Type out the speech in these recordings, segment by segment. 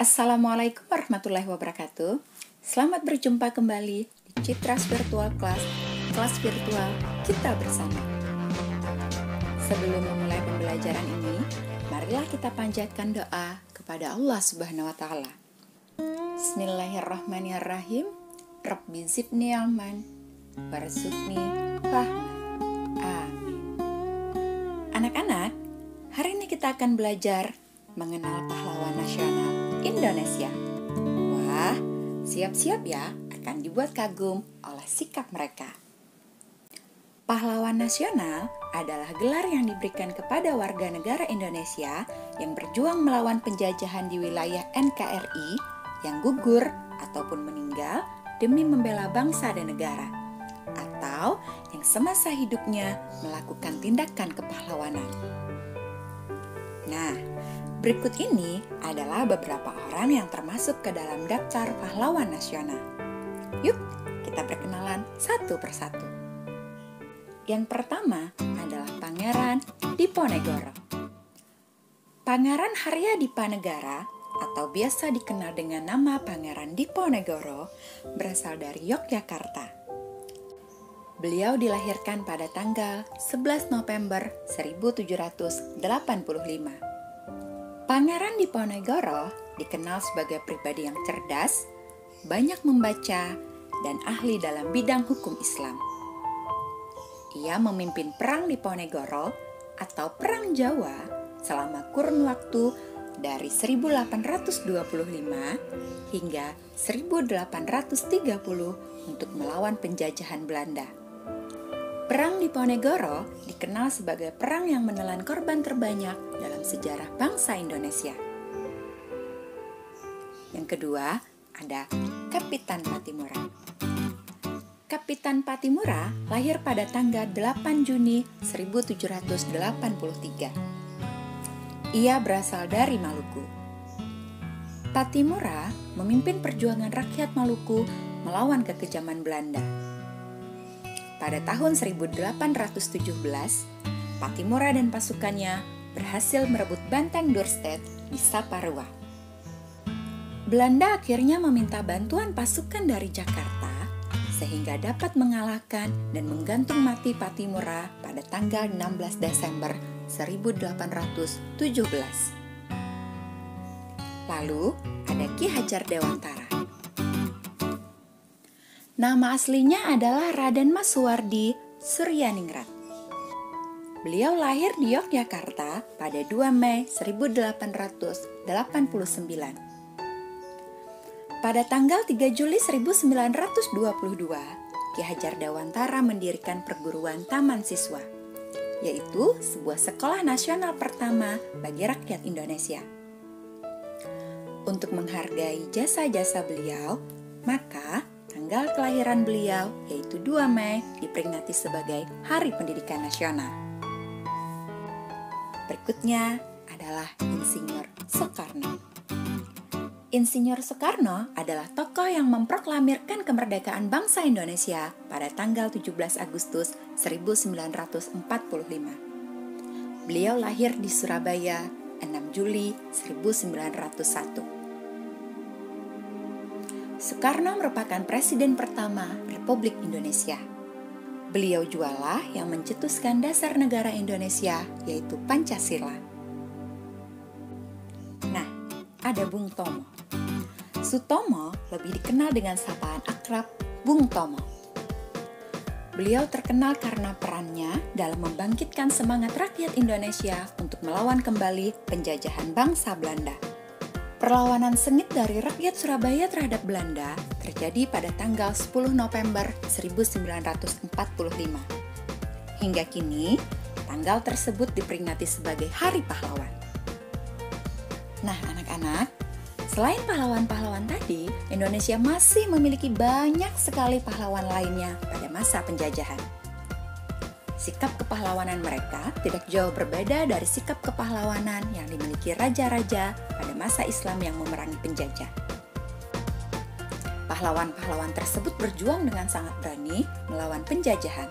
Assalamualaikum warahmatullahi wabarakatuh. Selamat berjumpa kembali di Citra Virtual Class, kelas virtual kita bersama. Sebelum memulai pembelajaran ini, marilah kita panjatkan doa kepada Allah Subhanahu wa taala. Bismillahirrahmanirrahim. Rabbi zidni ilman warzuqni fahman. Amin. Anak-anak, hari ini kita akan belajar mengenal pahlawan nasional Indonesia. Wah, siap-siap ya akan dibuat kagum oleh sikap mereka. Pahlawan nasional adalah gelar yang diberikan kepada warga negara Indonesia yang berjuang melawan penjajahan di wilayah NKRI yang gugur ataupun meninggal demi membela bangsa dan negara, atau yang semasa hidupnya melakukan tindakan kepahlawanan. Nah, berikut ini adalah beberapa orang yang termasuk ke dalam daftar pahlawan nasional. Yuk, kita perkenalan satu persatu. Yang pertama adalah Pangeran Diponegoro. Pangeran Haryadipanegara atau biasa dikenal dengan nama Pangeran Diponegoro berasal dari Yogyakarta. Beliau dilahirkan pada tanggal 11 November 1785. Pangeran Diponegoro dikenal sebagai pribadi yang cerdas, banyak membaca, dan ahli dalam bidang hukum Islam. Ia memimpin Perang Diponegoro atau Perang Jawa selama kurun waktu dari 1825 hingga 1830 untuk melawan penjajahan Belanda. Perang Diponegoro dikenal sebagai perang yang menelan korban terbanyak dalam sejarah bangsa Indonesia. Yang kedua, ada Kapitan Patimura. Kapitan Patimura lahir pada tanggal 8 Juni 1783. Ia berasal dari Maluku. Patimura memimpin perjuangan rakyat Maluku melawan kekejaman Belanda. Pada tahun 1817, Patimura dan pasukannya berhasil merebut Benteng Dorstad di Saparua. Belanda akhirnya meminta bantuan pasukan dari Jakarta sehingga dapat mengalahkan dan menggantung mati Patimura pada tanggal 16 Desember 1817. Lalu ada Ki Hajar Dewantara. Nama aslinya adalah Raden Mas Suwardi Suryaningrat. Beliau lahir di Yogyakarta pada 2 Mei 1889. Pada tanggal 3 Juli 1922, Ki Hajar Dewantara mendirikan perguruan Taman Siswa, yaitu sebuah sekolah nasional pertama bagi rakyat Indonesia. Untuk menghargai jasa-jasa beliau, maka tanggal kelahiran beliau, yaitu 2 Mei, diperingati sebagai Hari Pendidikan Nasional. Berikutnya adalah Insinyur Soekarno. Insinyur Soekarno adalah tokoh yang memproklamirkan kemerdekaan bangsa Indonesia pada tanggal 17 Agustus 1945. Beliau lahir di Surabaya 6 Juli 1901. Soekarno merupakan presiden pertama Republik Indonesia. Beliau jualah yang mencetuskan dasar negara Indonesia, yaitu Pancasila. Nah, ada Bung Tomo. Sutomo lebih dikenal dengan sapaan akrab Bung Tomo. Beliau terkenal karena perannya dalam membangkitkan semangat rakyat Indonesia untuk melawan kembali penjajahan bangsa Belanda. Perlawanan sengit dari rakyat Surabaya terhadap Belanda terjadi pada tanggal 10 November 1945. Hingga kini, tanggal tersebut diperingati sebagai Hari Pahlawan. Nah, anak-anak, selain pahlawan-pahlawan tadi, Indonesia masih memiliki banyak sekali pahlawan lainnya pada masa penjajahan. Sikap kepahlawanan mereka tidak jauh berbeda dari sikap kepahlawanan yang dimiliki raja-raja pada masa Islam yang memerangi penjajah. Pahlawan-pahlawan tersebut berjuang dengan sangat berani melawan penjajahan,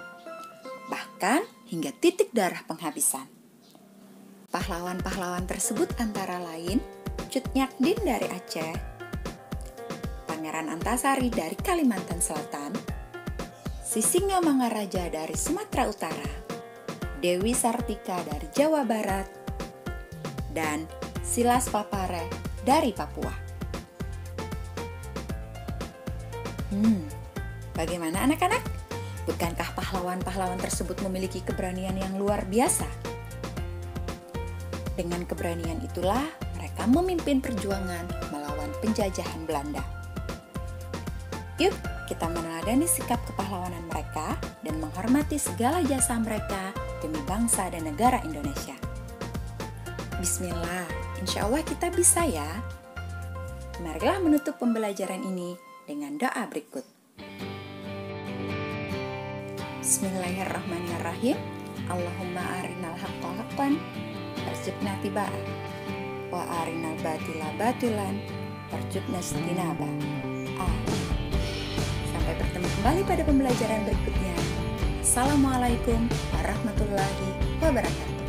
bahkan hingga titik darah penghabisan. Pahlawan-pahlawan tersebut antara lain Cut Nyakdin dari Aceh, Pangeran Antasari dari Kalimantan Selatan, Sisingamangaraja dari Sumatera Utara, Dewi Sartika dari Jawa Barat, dan Silas Papare dari Papua. Bagaimana anak-anak? Bukankah pahlawan-pahlawan tersebut memiliki keberanian yang luar biasa? Dengan keberanian itulah mereka memimpin perjuangan melawan penjajahan Belanda. Yuk, kita meneladani sikap kepahlawanan mereka dan menghormati segala jasa mereka demi bangsa dan negara Indonesia. Bismillah, insya Allah kita bisa ya. Marilah menutup pembelajaran ini dengan doa berikut. Bismillahirrahmanirrahim. Allahumma arinal haqqa haqqan warzuqna tiba'ah wa arinal batila batilan warzuqna istinabah. Sampai bertemu kembali pada pembelajaran berikutnya. Assalamualaikum warahmatullahi wabarakatuh.